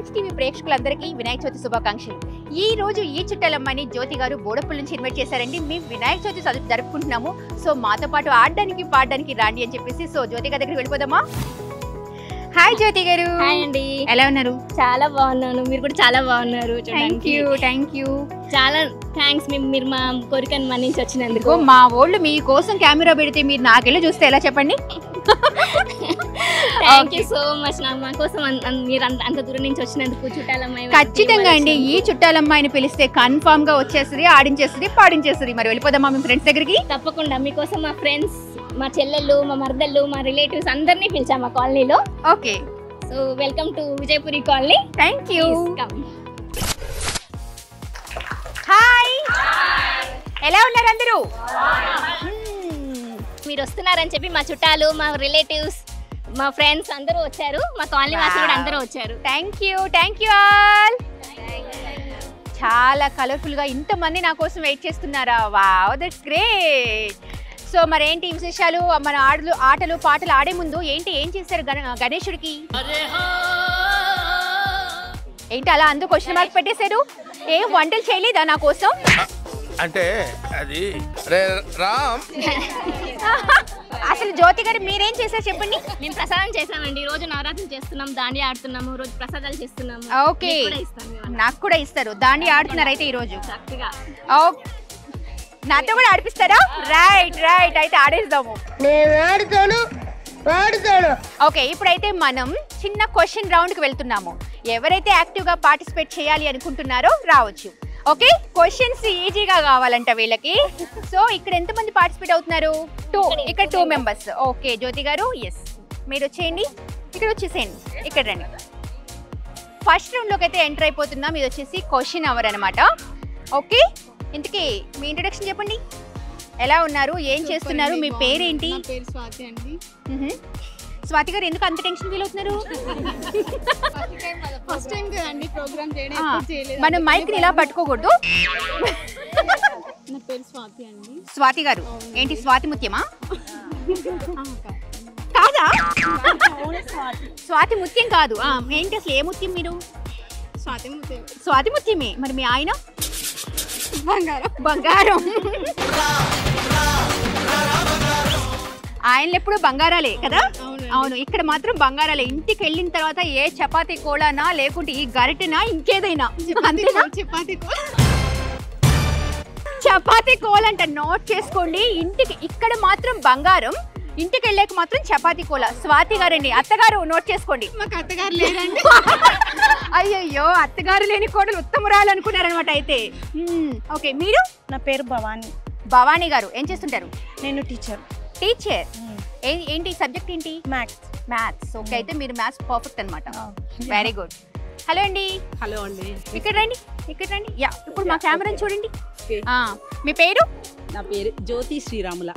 HTV ప్రేక్షకులందరికీ వినాయక చవితి శుభాకాంక్షలు. ఈ రోజు ఈ చుట్టాలమ్మని జ్యోతి గారు బోడపల్లి నుంచి ఇన్వైట్ చేశారండి. మేము వినాయక చవితి జరుపుకుంటున్నాము. సో మాతో పాటు ఆడడానికి పాడడానికి రాండి అని చెప్పేసి సో జ్యోతి గారి దగ్గరికి వెళ్ళిపోదామా? హాయ్ జ్యోతి గారు. హాయ్ అండి. ఎలా ఉన్నారు? చాలా బాగున్నాను, మీరు కూడా చాలా బాగున్నారు. థ్యాంక్ యూ చాలా థ్యాంక్స్ మీరు మా కోరికను మన్నించి వచ్చినందుకు. మా వాళ్ళు మీకోసం కెమెరా పెడితే మీరు నాకెళ్ళి చూస్తే ఎలా చెప్పండి? Thank you so much. మా కోసం మీరు అంత దూరం నుంచి వచ్చినందుకు. చుట్టాలమ్మాయి ఖచ్చితంగా అండి, ఈ చుట్టాలమ్మాయిని పిలిస్తే కన్ఫామ్ గా వచ్చేస్తుంది, ఆడించేస్తుంది, పాడించేస్తుంది. మరి వెళ్ళిపోదామా మీ ఫ్రెండ్స్ దగ్గరికి? తప్పకుండా. మీకోసం మా ఫ్రెండ్స్, మా చెల్లెళ్ళు, మా మరదళ్ళు, మా రిలేటివ్స్ అందరినీ పిలిచాం మా కాలనీలో. Okay, so welcome to Vijayapuri colony. Thank you. Hi, ఎలా ఉన్నారు అందరూ? మీరు వస్తున్నారని చెప్పి మా చుట్టాలు, మా రిలేటివ్స్, మా ఫ్రెండ్స్ అందరూ వచ్చారు. మా కాలనీ వాసులు కూడా అందరూ వచ్చారు. Thank you all. చాలా కలర్ఫుల్ గా ఇంతమంది నా కోసం వెయిట్ చేస్తున్నారా? Wow, that's great. సో మరేంటి విశేషాలు? మన ఆటలు పాటలు ఆడే ముందు ఏం చేశారు గణేశుడికి? ఏంటి అలా అందరూ క్వశ్చన్ మార్క్ పెట్టేశారు? ఏం వంటలు చేయలేదా నా కోసం? అంటే అది రామ్. అసలు జ్యోతి గారు మీరేం చేశారు చెప్పండి? మేము ప్రసాదం చేసామండి. రోజు నవరాత్రులు చేస్తున్నాం, దాండి ఆడుతున్నాము, రోజు ప్రసాదాలు చేస్తున్నాము. ఓకే, నాకు కూడా ఇస్తారు. దాండి ఆడుతున్నారు అయితే ఈ రోజు చక్కగా. నాతో కూడా ఆడిపిస్తారా? రైట్ అయితే ఆడేద్దాము. ఓకే, ఇప్పుడైతే మనం చిన్న క్వశ్చన్ రౌండ్ కి వెళ్తున్నాము. ఎవరైతే యాక్టివ్ గా పార్టిసిపేట్ చేయాలి అనుకుంటున్నారో రావచ్చు. ఓకే, క్వశ్చన్స్ ఈజీగా కావాలంట వీళ్ళకి. సో ఇక్కడ ఎంతమంది పార్టిసిపేట్ అవుతున్నారు? 2. ఇక్కడ 2 మెంబర్స్. ఓకే జ్యోతి గారు, ఎస్ మీరు వచ్చేయండి. ఇక్కడ వచ్చేసేయండి, ఇక్కడ రండి. ఫస్ట్ రౌండ్ లోకి అయితే ఎంటర్ అయిపోతున్నాం. ఇది వచ్చేసి క్వశ్చన్ అవర్ అనమాట. ఓకే, ఇంతకీ మీ ఇంట్రడక్షన్ చెప్పండి. ఎలా ఉన్నారు, ఏం చేస్తున్నారు, మీ పేరేంటి? పేరు స్వాతి అండి. స్వాతి గారు ఎందుకు అంత టెన్షన్ ఫీల్ అవుతున్నారు? ఫస్ట్ టైం కదండి ప్రోగ్రామ్ చేయడం. మనం మైక్ ఇలా పట్టుకోకూడదు. నా పేరు స్వాతి అండి. స్వాతి గారు ఏంటి స్వాతి ముత్యమా? కాదా? స్వాతి ముత్యం కాదు. ఏంటి అసలు ఏ ముత్యం మీరు? స్వాతి ముత్యమే. మరి మీ ఆయన? బంగారం. ఆయనలు ఎప్పుడు బంగారాలే కదా? అవును, ఇక్కడ మాత్రం బంగారాలే. ఇంటికి వెళ్ళిన తర్వాత ఏ చపాతీ కోలానా లేకుంటే ఈ గరిటెనా ఇంకేదైనా చపాతీ కోలంట. నోట్ చేసుకోండి. ఇంటికి ఇక్కడ మాత్రం బంగారం, ఇంటికి వెళ్ళాక మాత్రం చపాతీ కోల. స్వాతి గారండి, అత్తగారు నోట్ చేసుకోండి. మాకు అత్తగారు లేదండి. అయ్యయ్యో, అత్తగారు లేని కోడలు ఉత్తమరాలు అనుకున్నారనమాట అయితే. ఓకే, మీరు? నా పేరు భవానీ. భవానీ గారు ఏం చేస్తుంటారు? నేను టీచర్. ఏంటి సబ్జెక్ట్ ఏంటి? మ్యాథ్స్. ఓకే, అయితే మీరు మ్యాథ్స్ పర్ఫెక్ట్ అనమాట. Very good. హలో అండి. హలో అండి. ఇక్కడ రండి. యా, ఇప్పుడు మా కెమెరాని చూడండి. మీ పేరు? నా పేరు జ్యోతి శ్రీరాముల.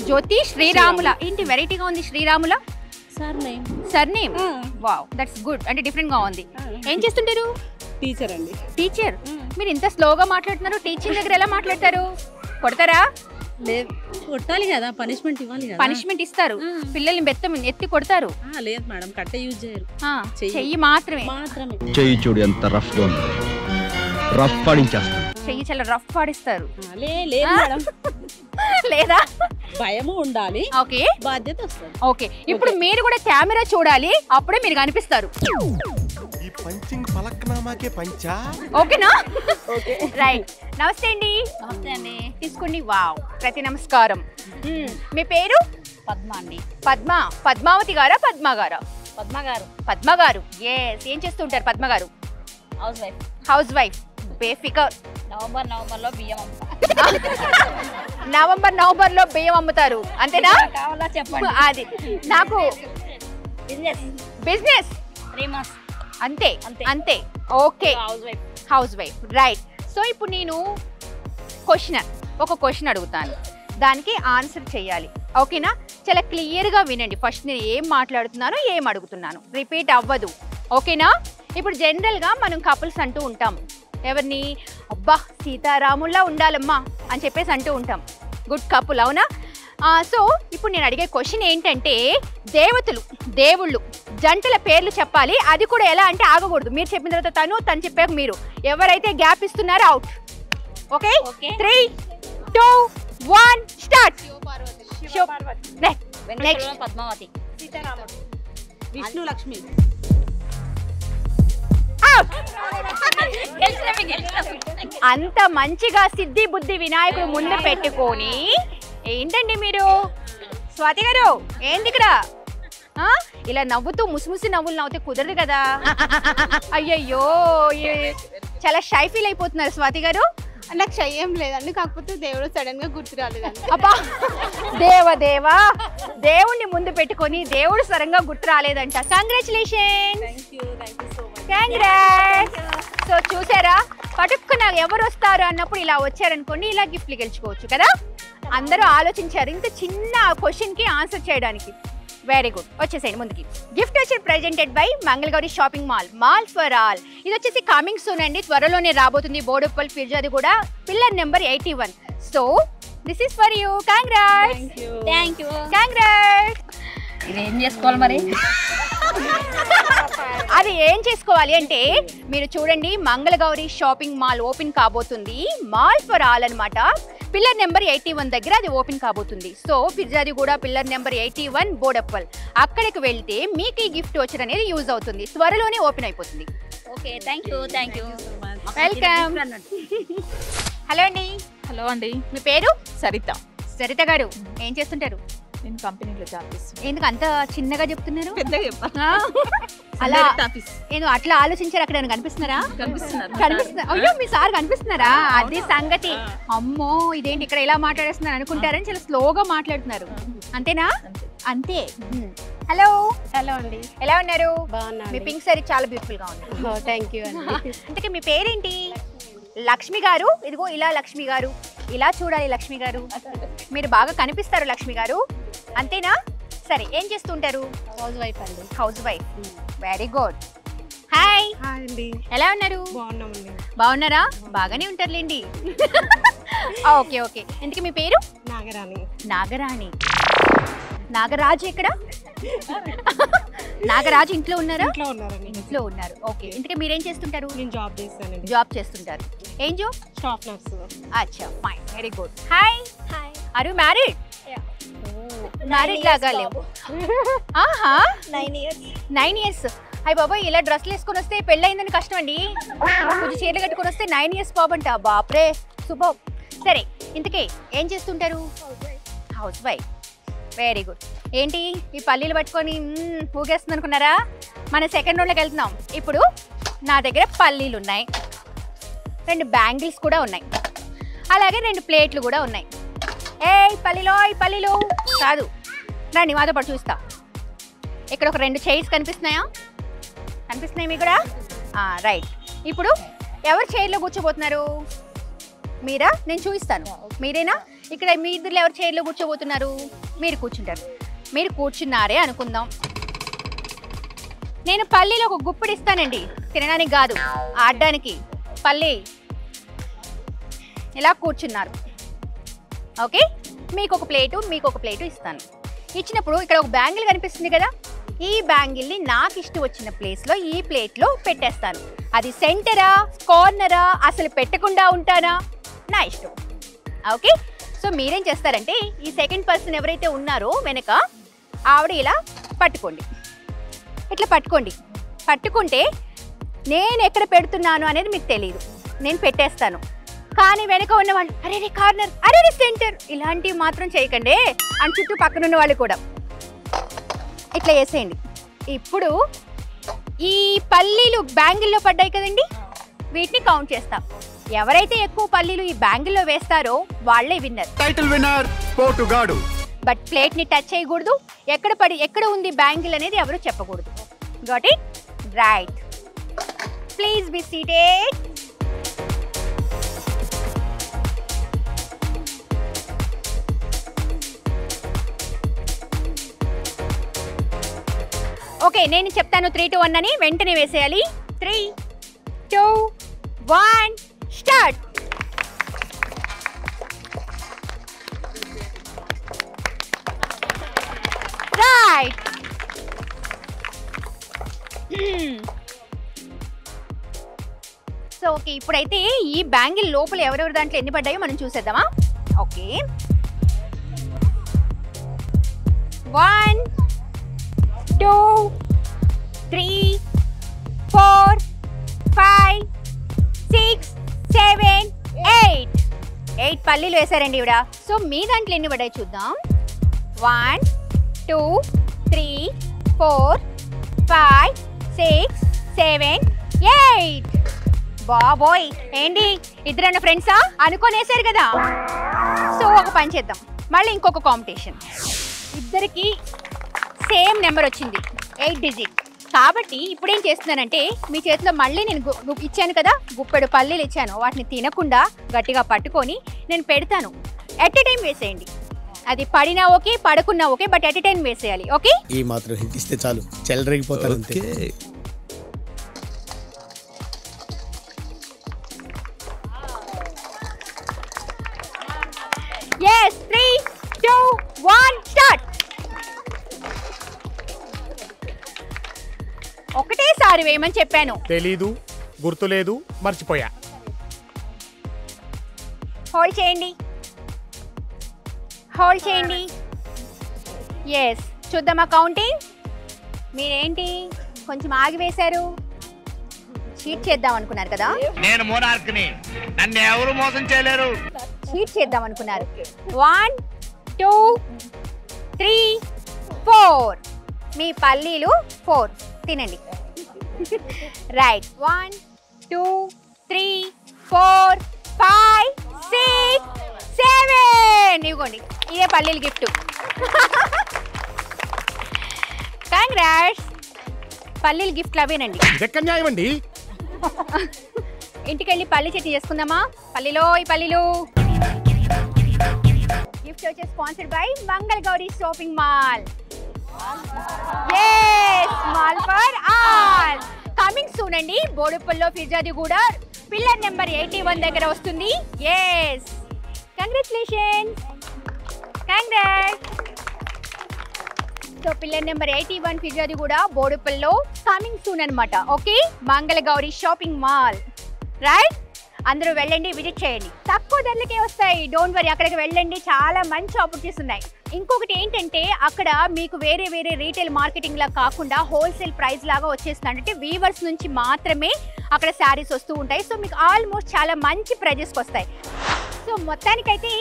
జ్యోతి శ్రీరాముల. ఏంటి వెరైటీగా ఉంది శ్రీరాముల? సర్నేమ్. Wow, that's good. అంటే డిఫరెంట్ గా ఉంది. ఏం చేస్తుంటారు? టీచర్ అండి. టీచర్. మీరు ఇంత స్లోగా మాట్లాడుతున్నారు, టీచింగ్ దగ్గర ఎలా మాట్లాడతారు? కొడతారా? కొట్టాలి కదా, పనిష్మెంట్ ఇవ్వాలి కదా. పనిష్మెంట్ ఇస్తారు, పిల్లల్ని ఎత్తి కొడతారు. లేదు మేడం, కట్టే యూజ్ చేయరు. చెయ్యి మాత్రమే. చెయ్యి చూడు ఎంత రఫ్ గా ఉంది. రఫ్ పాడించేస్తారు. చెయ్యి చాలా రఫ్ పాడిస్తారు. లేదా? భయము ఉండాలి. ఓకే, బాధ్యత వస్తుంది. ఓకే, ఇప్పుడు మీరు కూడా కెమెరా చూడాలి, అప్పుడే మీరు కనిపిస్తారు. ఓకేనా? రైట్. నమస్తే అండి. తీసుకోండి. వావ్, ప్రతి నమస్కారం. మీ పేరు? పద్మ అండి. పద్మావతి గారా పద్మ గారా? పద్మ గారు. ఎస్. ఏం చేస్తుంటారు పద్మ గారు? House wife. బేఫికర్. నవంబర్ లో బియ్యం నవంబర్ లో బియ్యం అమ్ముతారు, అంతేనా? కావాలా చెప్పండి. అది నాకు బిజినెస్. 3 months. అంతే. Okay, house wife. Right. So ఇప్పుడు నేను ఒక క్వశ్చన్ అడుగుతాను, దానికి ఆన్సర్ చేయాలి. ఓకేనా? చాలా క్లియర్గా వినండి. ఫస్ట్ నేను ఏం మాట్లాడుతున్నానో ఏం అడుగుతున్నాను రిపీట్ అవ్వదు. ఓకేనా? ఇప్పుడు జనరల్గా మనం కపుల్స్ అంటూ ఉంటాం. ఎవరిని? అబ్బా సీతారాముల్లా ఉండాలమ్మా అని చెప్పేసి అంటూ ఉంటాం. గుడ్ కపుల్, అవునా? సో ఇప్పుడు నేను అడిగే క్వశ్చన్ ఏంటంటే, దేవుళ్ళు జంటల పేర్లు చెప్పాలి. అది కూడా ఎలా అంటే ఆగకూడదు. మీరు చెప్పిన తర్వాత తను చెప్పాక మీరు. ఎవరైతే గ్యాప్ ఇస్తున్నారో out. Okay 3 2 1 start. Next Padmavati, Sitaramudu, Vishnu Lakshmi. అంత మంచిగా సిద్ధి బుద్ధి వినాయకుడు ముందు పెట్టుకొని ఏంటండి మీరు? స్వాతి గారు ఏంది ఇక్కడ? ఇలా నవ్వుతూ ముసిముసి నవ్వులు నవ్వుతే కుదరదు కదా. అయ్యయ్యో చాలా షై ఫీల్ అయిపోతున్నారు స్వాతి గారు. నాకు షై ఏం లేదండి, కాకపోతే దేవుడు సడన్ గా గుర్తు రాలేదండి. అబ్బా దేవా దేవుణ్ణి ముందు పెట్టుకొని దేవుడు సరంగా గుర్తు రాలేదంట. కంగ్రాచులేషన్. కంగ్రాట్స్. సో చూసారా, పటుక్కున ఎవరు వస్తారు అన్నప్పుడు ఇలా వచ్చారనుకోండి, ఇలా గిఫ్ట్లు గెలుచుకోవచ్చు కదా. అందరూ ఆలోచించారు ఇంత చిన్న క్వశ్చన్ కి ఆన్సర్ చేయడానికి. Very good. వచ్చేసేయండి ముందుకి. గిఫ్ట్ వచ్చి presented by Mangala Gauri shopping mall for all. ఇది వచ్చేసి కమింగ్ సూన్ అండి, త్వరలోనే రాబోతుంది. బోడుప్పల్ ఫిర్జాది కూడా pillar number 81. So this is for you. Congrats. Thank you. Congrats. ఇది ఏం చేసుకోవాలి మరి? అది ఏం చేసుకోవాలి అంటే మీరు చూడండి, మంగళగౌరి షాపింగ్ మాల్ ఓపెన్ కాబోతుంది. మాల్ ఫర్ ఆల్ అన్నమాట. పిల్లర్ నెంబర్ 81 దగ్గర అది ఓపెన్ కాబోతుంది. సో ఫిర్జాది కూడా పిల్లర్ నెంబర్ 81 బోడప్పల్. అక్కడికి వెళ్తే మీకు ఈ గిఫ్ట్ వచ్చర్ అనేది యూజ్ అవుతుంది. త్వరలోనే ఓపెన్ అయిపోతుంది. Okay thank you. Welcome. Hello అండి. హలో అండి, మీ పేరు? సరిత. సరిత గారు ఏం చేస్తుంటారు? నేను కంపెనీలో జాబ్ చేస్తాను. ఎందుకు అంత చిన్నగా చెప్తున్నారు? పెద్దగా చెప్పా. అలా ఆఫీస్ నేను అట్లా ఆలోచించారు. అక్కడ కనిపిస్తున్నారా? కనిపిస్తున్నారు. అయ్యో మీ సార్ కనిపిస్తున్నారా? అది సంగతి. అమ్మో ఇదేంటి ఇక్కడ ఎలా మాట్లాడేస్తున్నారు అనుకుంటారని చాలా స్లోగా మాట్లాడుతున్నారు. అంతేనా? అంతే. హలో. హలో అండి. ఎలా ఉన్నారు? బాగున్నా. మీ పింక్ సారీ చాలా బ్యూటిఫుల్ గా ఉంది. థ్యాంక్ యూ అండి. అంటే మీ పేరేంటి? లక్ష్మి గారు. ఇదిగో ఇలా లక్ష్మి గారు, ఇలా చూడాలి లక్ష్మి గారు. మీరు బాగా కనిపిస్తారు లక్ష్మి గారు. అంతేనా? సరే ఏం చేస్తుంటారు? హౌస్ వైఫ్ అండి. House wife. Very good. Hi. Hi అండి. ఎలా ఉన్నారు? బాగున్నామండి. బాగున్నారా? బాగానే ఉంటారులేండి. Okay okay. ఇంతకీ మీ పేరు? నాగరాణి. నాగరాణి. నాగరాజు ఎక్కడ? నాగరాజు ఇంట్లో ఉన్నారా? ఇంట్లో ఉన్నారండి. ఇంట్లో ఉన్నారు. ఓకే. ఇంతకీ మీరేం చేస్తుంటారు? నేను జాబ్ చేస్తానండి. జాబ్ చేస్తుంటారు. ఏం జాబ్? Staff nurse. అచ్చా fine. Very good. Hi. Hi. Are you married? Married లాగా లేవు. ఆహా 9 years. 9 years. అయ్య బాబాయ్ ఇలా డ్రెస్లు వేసుకొని వస్తే పెళ్ళయిందని కష్టం అండి. కొంచెం చీరలు కట్టుకొని వస్తే 9 years బాబంట. బాప్రే సూపర్. సరే ఇంతకీ ఏం చేస్తుంటారు? House wife. Very good. ఏంటి ఈ పల్లీలు పట్టుకొని ఊగేస్తుంది అనుకున్నారా? మన సెకండ్ రౌండ్లోకి వెళ్తున్నాం. ఇప్పుడు నా దగ్గర పల్లీలు ఉన్నాయి, 2 బ్యాంగిల్స్ కూడా ఉన్నాయి, అలాగే 2 ప్లేట్లు కూడా ఉన్నాయి. పల్లీలు కాదు, రండి మాతో పాటు చూస్తా. ఇక్కడ ఒక 2 చైర్స్ కనిపిస్తున్నాయా? కనిపిస్తున్నాయి మీకు కూడా? రైట్. ఇప్పుడు ఎవరు చైర్లో కూర్చోబోతున్నారు? మీరా? నేను చూపిస్తాను. మీరేనా? ఇక్కడ మీ ఇద్దరు ఎవరు చైర్లో కూర్చోబోతున్నారు? మీరు కూర్చుంటారు. మీరు కూర్చున్నారే అనుకుందాం. నేను పల్లీలో ఒక గుప్పిడి ఇస్తానండి, తినడానికి కాదు, ఆడడానికి. పల్లీ ఇలా కూర్చున్నారు. ఓకే, మీకు ఒక ప్లేటు ఇస్తాను. ఇచ్చినప్పుడు ఇక్కడ ఒక బ్యాంగిల్ కనిపిస్తుంది కదా, ఈ బ్యాంగిల్ని నాకు ఇష్టం వచ్చిన ప్లేస్లో ఈ ప్లేట్లో పెట్టేస్తాను. అది సెంటరా కార్నరా అసలు పెట్టకుండా ఉంటానా నా ఇష్టం. ఓకే, సో మీరేం చేస్తారంటే ఈ సెకండ్ పర్సన్ ఎవరైతే ఉన్నారో వెనక ఆవిడ ఇలా పట్టుకోండి, ఇట్లా పట్టుకుంటే నేను ఎక్కడ పెడుతున్నాను అనేది మీకు తెలియదు. నేను పెట్టేస్తాను, కానీ వెనక ఉన్నవాళ్ళు అరే రే కార్నర్, అరే రే సెంటర్, ఇలాంటివి మాత్రం చేయకండి. అని చుట్టూ పక్కన ఉన్న వాళ్ళు కూడా ఇట్లా వేసేయండి. ఇప్పుడు ఈ పల్లీలు బ్యాంగిల్లో పడ్డాయి కదండి, వీటిని కౌంట్ చేస్తాం. ఎవరైతే ఎక్కువ పల్లీలు ఈ బ్యాంగిల్లో వేస్తారో వాళ్ళే విన్నర్. టైటిల్ విన్నర్ పోటుగాడు. బట్ ప్లేట్ ని టచ్ చేయకూడదు, ఎక్కడ ఉంది బ్యాంగిల్ అనేది ఎవరు చెప్పకూడదు. Got it? Right. Please be seated. Okay, నేను చెప్తాను 3, 2, 1 అని, వెంటనే వేసేయాలి. 3, 2, 1 స్టార్ట్. రైట్. ఓకే ఇప్పుడైతే ఈ బ్యాంగిల్ లోపల ఎవరెవరి దాంట్లో ఎన్ని పడ్డాయో మనం చూసేద్దామా. ఓకే 1 2 3 4 5 6 7 8 పల్లీలు వేసారండి ఇవిడ. సో మీ దాంట్లో ఎన్ని పడ్డాయి చూద్దాం. 1 2 3 4 5 6 7 8. బాబోయ్ ఏంటి ఇద్దరన్న ఫ్రెండ్సా అనుకోనేసారు కదా. సో ఒక పని చేద్దాం, మళ్ళీ ఇంకొక కాంపిటీషన్. ఇద్దరికి సేమ్ నెంబర్ వచ్చింది 8 డిజిట్. కాబట్టి ఇప్పుడు ఏం చేస్తున్నానంటే మీ చేతిలో మళ్ళీ నేను ఇచ్చాను కదా గుప్పెడు పల్లీలు ఇచ్చాను, వాటిని తినకుండా గట్టిగా పట్టుకొని నేను పెడతాను. ఎట్ ఎ టైం వేసేయండి. అది పడినా ఓకే పడకున్నా okay, but at a time వేసేయాలి. ఓకే ఈ మాత్రం హిట్ ఇస్తే చాలు, చెలరేగిపోతారు అంతే. yes 3 2 1 start. ఒకటేసారి వేయమని చెప్పాను. తెలీదు, గుర్తులేదు, మర్చిపోయా. హోల్డ్ చేయండి, హోల్డ్ చేయండి. ఎస్ చూద్దామా కౌంటింగ్. మీరేంటి కొంచెం ఆగి వేశారు, చీట్ చేద్దాం అనుకున్నారు కదా. నేను మోనార్క్ని, నన్ను ఎవరు మోసం చేయలేరు. చీట్ చేద్దాం అనుకున్నారు. 1 2 3 4 మీ పల్లీలు 4 తినండి. రైట్ 1 2 3 4 5 6 7 ఇవ్వండి, ఇదే పల్లీలు గిఫ్ట్. కంగ్రాట్స్, పల్లీలు గిఫ్ట్లు అవేనండి. ఇదెక్కడ న్యాయం అండి. ఇంటికెళ్ళి పల్లి చట్నీ చేసుకుందామా. పల్లీలో ఈ పల్లీలు గిఫ్ట్ వచ్చే స్పాన్సర్డ్ బై మంగళ Gauri shopping mall. yes mall for all coming soon అండి. బోడుపల్లో ఫిర్జాది కూడా పిల్లర్ నెంబర్ 81 దగ్గర వస్తుంది. yes congratulations, congrats. So pillar number 81 ఫిర్జాది కూడా బోడుపల్లో కమింగ్ సూన్ అనమాట. ఓకే మంగళ గౌరీ షాపింగ్ మాల్ రైట్. అందరూ వెళ్ళండి, విజిట్ చేయండి, తక్కువ ధరలకే వస్తాయి. డోంట్ వరీ, అక్కడికి వెళ్ళండి, చాలా మంచి ఆపర్చునిటీస్ ఉన్నాయి. ఇంకొకటి ఏంటంటే అక్కడ మీకు వేరే వేరే రీటైల్ మార్కెటింగ్ లా కాకుండా హోల్సేల్ ప్రైస్ లాగా వచ్చేస్తుంది. అంటే వీవర్స్ నుంచి మాత్రమే అక్కడ శారీస్ వస్తూ ఉంటాయి. సో మీకు ఆల్మోస్ట్ చాలా మంచి ప్రైజెస్కి వస్తాయి. సో మొత్తానికైతే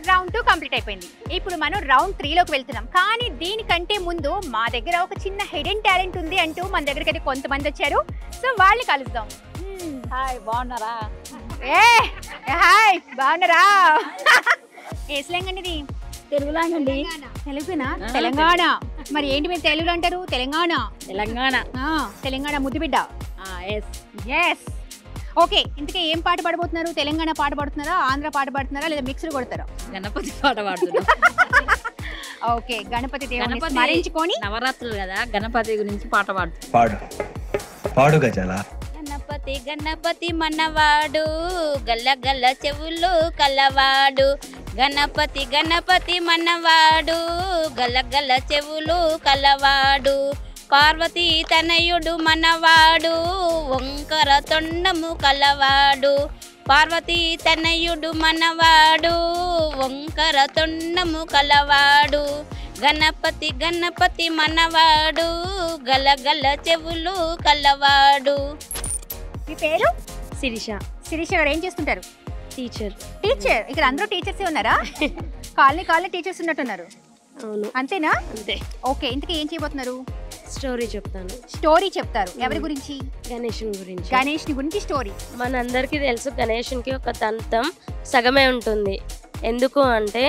రౌండ్ 2 కంప్లీట్ అయిపోయింది. ఇప్పుడు మనం రౌండ్ 3లోకి వెళ్తున్నాం. కానీ దీనికంటే ముందు మా దగ్గర ఒక చిన్న హిడెన్ టాలెంట్ ఉంది అంటూ మన దగ్గరికి అయితే కొంతమంది వచ్చారు. సో వాళ్ళని కలుద్దాం. హాయ్ బాగున్నారా? హాయ్ బాగున్నారా? ఏ స్లాంగ్ అండి ఇది? తెలుగులాగండి. తెలుగునా? తెలంగాణ. మరి ఏంటి మీరు తెలుగులో అంటారు? తెలంగాణ. తెలంగాణ. తెలంగాణ ముద్దుబిడ్డ. Yes okay. ఇంతకీ ఏం పాట పాడబోతున్నారు? తెలంగాణ పాట పాడుతున్నారా, ఆంధ్ర పాట పాడుతున్నారా, లేదా మిక్స్డ్ కొడతారా? గణపతి పాట పాడుతున్నాం. ఓకే గణపతి దేవుని స్మరించుకొని, నవరాత్రులు కదా, గణపతి గురించి పాట పాడు పాడు గజాల. గణపతి గణపతి మనవాడు, గల్ల గల్ల చెవులు కలవాడు. గణపతి గణపతి మనవాడు, గల్ల గల్ల చెవులు కలవాడు. పార్వతీ తనయుడు మనవాడు, వంకర తొండము కలవాడు. పార్వతీ తనయుడు మనవాడు, వంకర తొండము కలవాడు. గణపతి గణపతి మనవాడు, గలగల చెవులు కలవాడు. మీ పేరు? శిరీష. శిరీష గారు ఏం చేస్తుంటారు? టీచర్. టీచర్. ఇక్కడ అందరూ టీచర్సే ఉన్నారా? కాలనీ టీచర్స్ ఉన్నట్టున్నారు. అవును. అంతేనా? అంతే. ఓకే ఇంతకీ ఏం చేయబోతున్నారు? స్టోరీ చెప్తాను. స్టోరీ చెప్తారు. ఎవరి గురించి? గణేశుని గురించి. గణేష్ని గురించి స్టోరీ. మనందరికీ తెలుసు గణేశునికి ఒక దంతం సగమే ఉంటుంది. ఎందుకు అంటే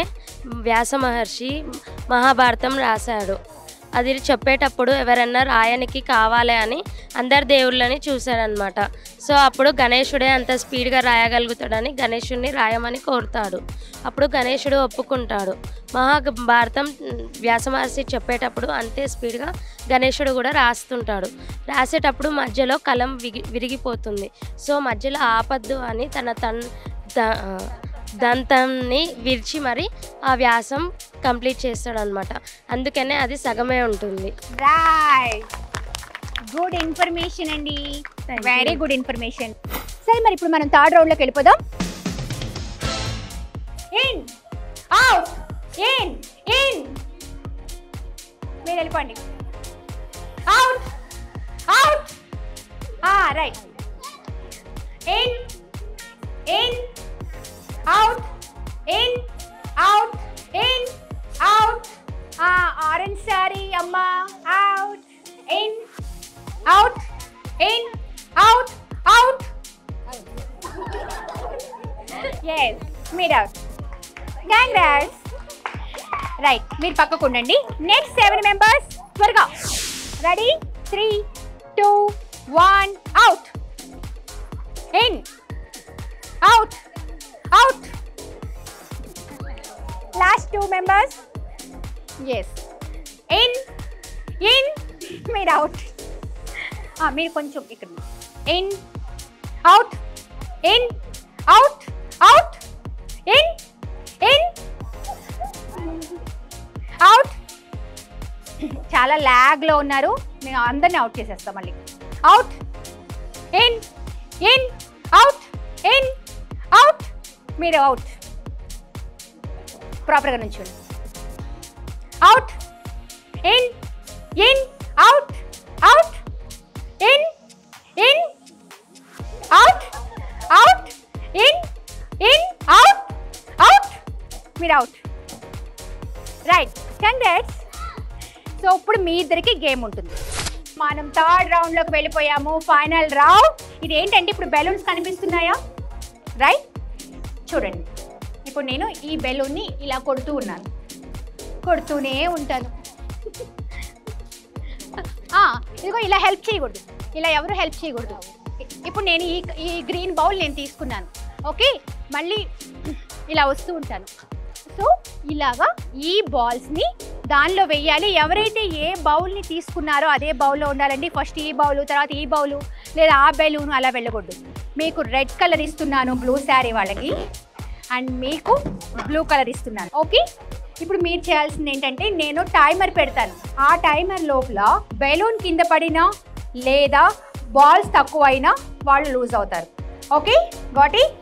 వ్యాస మహర్షి మహాభారతం రాశాడు. అది చెప్పేటప్పుడు ఎవరన్నా రాయనికి కావాలి అని అందరు దేవుళ్ళని చూశారనమాట. సో అప్పుడు గణేశుడే అంత స్పీడ్గా రాయగలుగుతాడని గణేశుడిని రాయమని కోరుతాడు. అప్పుడు గణేశుడు ఒప్పుకుంటాడు. మహాభారతం వ్యాస మహర్షి చెప్పేటప్పుడు అంతే స్పీడ్గా గణేశుడు కూడా రాస్తుంటాడు. రాసేటప్పుడు మధ్యలో కలం విరిగిపోతుంది. సో మధ్యలో ఆపద్దు అని తన దంతాన్ని విరిచి మరి ఆ వ్యాసం కంప్లీట్ చేస్తాడు అనమాట. అందుకనే అది సగమే ఉంటుంది. గుడ్ ఇన్ఫర్మేషన్ అండి, వెరీ గుడ్ ఇన్ఫర్మేషన్. సరే మరి ఇప్పుడు మనం థర్డ్ రౌండ్లోకి వెళ్ళిపోదాం. ఇన్ అవుట్ ఇన్ ఇన్ మీరు వెళ్ళిపోండి. Out out right. In in out in out in out. Orange sorry అమ్మ. Out in out in out out. Yes మీరు అవుట్. కంగ్రాట్స్. రైట్ మీరు పక్కకు ఉండండి. నెక్స్ట్ 7 మెంబర్స్ త్వరగా. Ready 3 2 1 out in out out. Last 2 members. Yes in in మీరు out. మీరు కొంచెం ఇక్కడ in out in out out in in out. చాలా ల్యాగ్లో ఉన్నారు. నేను అందరినీ అవుట్ చేసేస్తాం మళ్ళీ. Out in in out in out. మీరు అవుట్. ప్రాపర్గా నుంచోండి. Out in in out out in in out out in in out out. మీరు అవుట్. Right congrats. సో ఇప్పుడు మీ ఇద్దరికి గేమ్ ఉంటుంది. మనం థర్డ్ రౌండ్లోకి వెళ్ళిపోయాము. Final round. ఇది ఏంటంటే ఇప్పుడు బెలూన్స్ కనిపిస్తున్నాయా? రైట్ చూడండి. ఇప్పుడు నేను ఈ బెలూన్ని ఇలా కొడుతూ ఉన్నాను. కొడుతూనే ఉంటాను. ఇదిగో ఇలా హెల్ప్ చేయకూడదు. ఇలా ఎవరు హెల్ప్ చేయకూడదు. ఇప్పుడు నేను ఈ గ్రీన్ బౌల్ నేను తీసుకున్నాను. ఓకే మళ్ళీ ఇలా వస్తూ ఉంటాను. సో ఇలాగా ఈ బాల్స్ని దానిలో వెయ్యాలి. ఎవరైతే ఏ బౌల్ని తీసుకున్నారో అదే బౌల్లో ఉండాలండి. ఫస్ట్ ఈ బౌలు, తర్వాత ఈ బౌలు, లేదా ఆ బెలూను అలా వెళ్ళకూడదు. మీకు రెడ్ కలర్ ఇస్తున్నాను బ్లూ శారీ వాళ్ళకి, అండ్ మీకు బ్లూ కలర్ ఇస్తున్నాను. ఓకే ఇప్పుడు మీరు చేయాల్సింది ఏంటంటే నేను టైమర్ పెడతాను. ఆ టైమర్ లోపల బెలూన్ కింద పడినా లేదా బాల్స్ తక్కువైనా వాళ్ళు లూజ్ అవుతారు. Okay got it.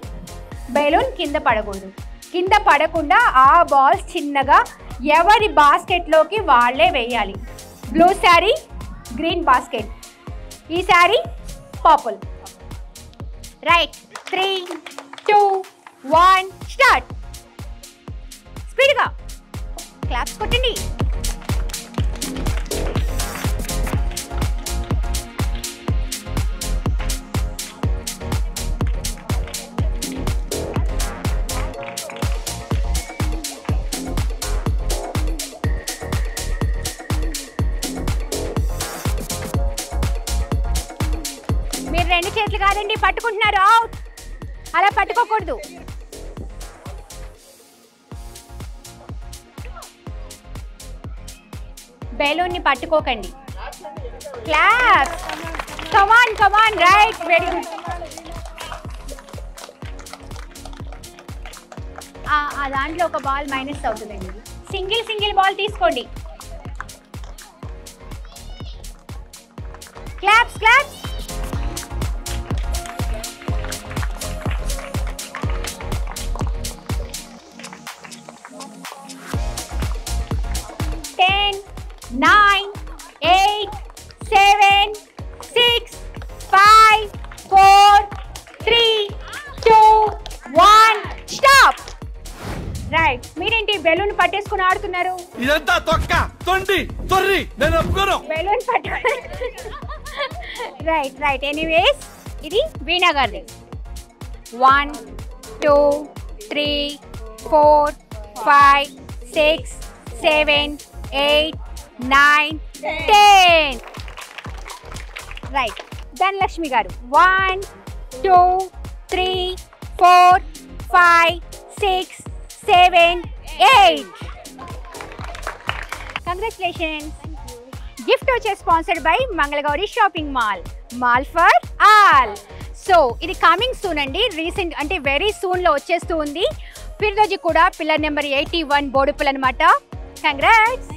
బెలూన్ కింద పడకూడదు. కింద పడకుండా ఆ బాల్స్ చిన్నగా ఎవరి బాస్కెట్లోకి వాళ్ళే వేయాలి. బ్లూ శారీ గ్రీన్ బాస్కెట్, ఈ శారీ పర్పుల్. Right 3 2 1 start. స్పీడ్గా క్లాప్స్ కొట్టండి. మీరు 2 చేతులు కాదండి పట్టుకుంటున్నారు. అవుట్. అలా పట్టుకోకూడదు. బెలూన్ని పట్టుకోకండి. Clap. Come on come on. Right very good. ఆ దాంట్లో ఒక బాల్ మైనస్ అవుతుందండి. సింగిల్ బాల్ తీసుకోండి. Claps claps. Ten, 9, 8, 7, 6, 5, 4, 3, 2, 1 stop. Right మీరేంటి బెలూన్ పట్టేసుకుని ఆడుతున్నారు? ఇదంతా తొక్క తొండి తొర్రి నేను ఒప్పుకోను. బెలూన్ పట్టు. రైట్ ఎనీవేస్ ఇది వీణా గారిది. 1 2 3 4 5 6 7 8 9 10. రైట్ ధనలక్ష్మి గారు 1 2 3 4 5 6 7 8. కంగ్రాచులేషన్స్. గిఫ్ట్ వచ్చే sponsored by Mangala Gauri shopping mall for all. So ఇది కమింగ్ సూన్ అండి. రీసెంట్ అంటే వెరీ సూన్లో వచ్చేస్తూ ఉంది. ఫిర్దోజీ కూడా పిల్లర్ నెంబర్ 81 బోడుపుల్ అనమాట. కంగ్రాట్స్.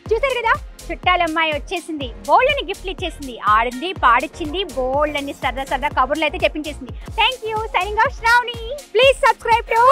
చూసారు కదా చుట్టాలమ్మాయి వచ్చేసింది, బోల్డ్ అని గిఫ్ట్లు ఇచ్చేసింది, ఆడింది పాడిచ్చింది, బోల్డ్ అని సరదా సరదా కబుర్లు అయితే చెప్పించేసింది. Thank you. Signing off Shravani. Please subscribe to